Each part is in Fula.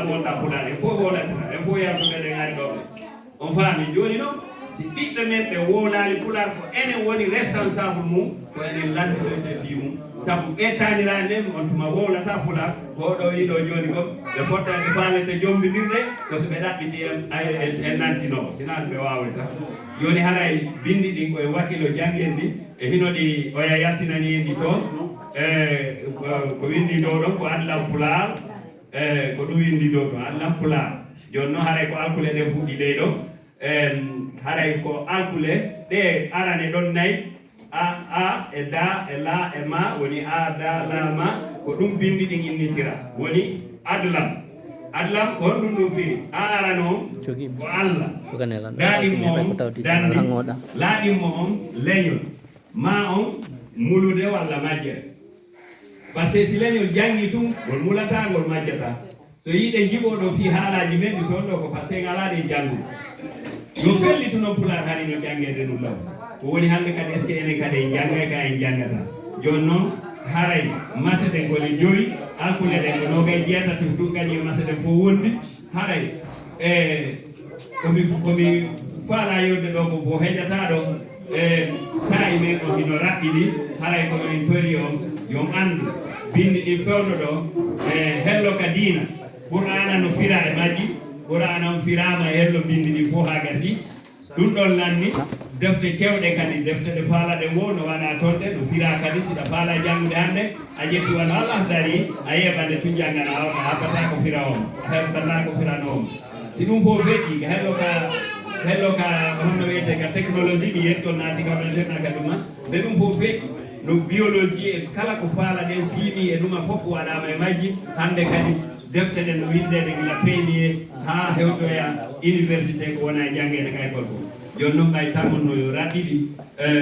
pulaar wonta pulaar e fof wolatira e fof yaltude ɗe ngari ɗo on faami joni noon si ɓiɓɓe men ɓe wolali pulaar ko enen woni responsable mum ko enen landitoyte fi mum sabu ɓettanirani men on tuma wowlata pulaar ko ɗo yiɗo joni kom ɓe fottade faalete jombidirde ko so ɓe ɗaɓɓiti e nantinowo sinano ɓe wawata joni haray bindi ɗin koye wakkilo janguen ɗi e hino ɗi oya yaltinani en ɗi toon ko windi ɗo ɗon ko adlam pulaar ko ɗum windi ɗo to adlam pulaar joni noon haray ko alkule ɗe fuɗɗi ɗe ɗo haray ko alkule ɗe arane ɗon nayyi a e da e la e ma woni a da la ma ko ɗum bindi ɗin innitira woni adlam ko honɗum ɗum firi a arano ko Allah daɗimmo on dandi laaɗimmo on leñol ma on mulude walla majjere par ce que si leñol jangi tum ngol mulata ngol majjata so yiɗe jiɓoɗo fi haalaji men ɗi toon ɗo ko par ce que ngalaɗe janngude no fellitu noon pulaar hani no janggede ɗum law ko woni hannde kadi est ce que enen kadi en janggay ka en janggata joni noon haray masede gole joyi alkule ɗen ko nogay jeetati ɗum kañum masede fof wondi haray komi faala yewde ɗo ko fof heƴata ɗo saayi men o hino raɓɓiɗi haray komin tori on yon andu bindi ɗi fewno ɗo hello ka diina qur'ana no fira e majji qur'ana on firama e hello bindi ɗi fof ha gasi ɗum ɗon lanni defte cewɗe kadi defte ɗe faalaɗe wo no waɗa toon ɗe no fira kadi siɗa faala janngude hannde a ƴetti wona Allah dari a yeɓande tu janggana a habbata ko fira on a heɓɓata ko firano on si ɗum fof feƴƴi hello ka honno wiyete ka technologie mi yetti on naati ka ɓeetenna ka ɗuma nde ɗum fof feƴƴi no biologie e kala ko faala ɗen siimi e ɗuma fof waɗama e majji hannde kadi defte ɗen no windede gila premier ha hewtoya université ko wona e janggede ka école ko joni noon ɓay tammonno yo raɓɓiɗi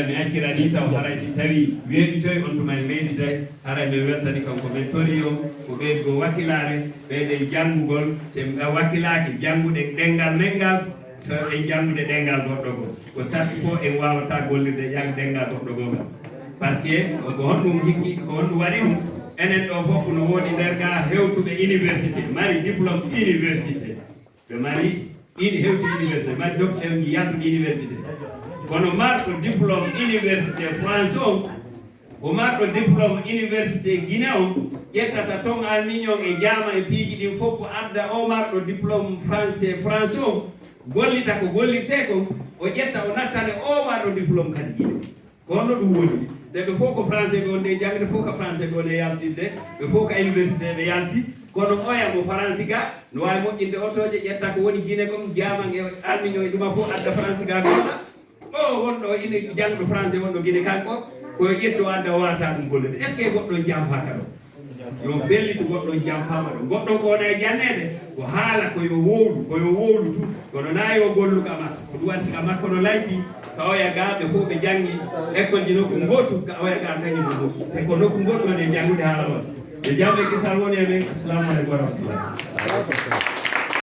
mi accira ni taw haray si tawi weeɓitoy on tuma e meyditay haray mi weltani kanko men tori o ko ɓeyɗgo wakkilare ɓeyɗen janngugol so wakkilaki jannguɗe ɗengal men ngal fewɗen janngude ɗengal goɗɗo go ko sappi fof en wawata gollirde jang ɗengal goɗɗo go ngal par ce que ko honɗum hikki ko honɗum waɗi ɗum enen ɗo fof no woni nder ga hewtuɓe université mari diplôme université ɓe mari hewti université mari dokɗen yaltude université kono marɗo diplôme université français o marɗo diplôme université guiné on ƴettata ton almignon e jaama e piiji ɗin fof ko adda o marɗo diplôme français o gollita ko gollite ko o ƴetta o nattane o marɗo diplôme kadi guiné ko honno ɗum woni te ɓe fof ko français ɓe wonde jangde fof ko français ɓe wonde yaltinde ɓe fof ko université ɓe yalti kono oya mo faransi ga no wawi moƴƴinde otoje ƴetta ko woni guiné kom jaman e almignon e ɗuma fof adda faransi ga goɗɗa o wonɗo ine jangɗo français wonɗo guiné kanko koyo ƴetto adda o wata ɗum gollude est ce que goɗɗo jamfaka ɗo yo fellitu goɗɗo jamfama ɗo goɗɗo ko wona e jannede ko haala koyo wowlu tu kono na yo gollu ka makko ko ɗum waɗi sika makko no layti ka oya ga ɓe fof ɓe janggi école ji nokku gotu ka oya ga kañum ɗo te ko nokku goɗɗo ne janngude haala on ɓe jamɓe kisal woni e men assalamu aleykum wa rahmatullah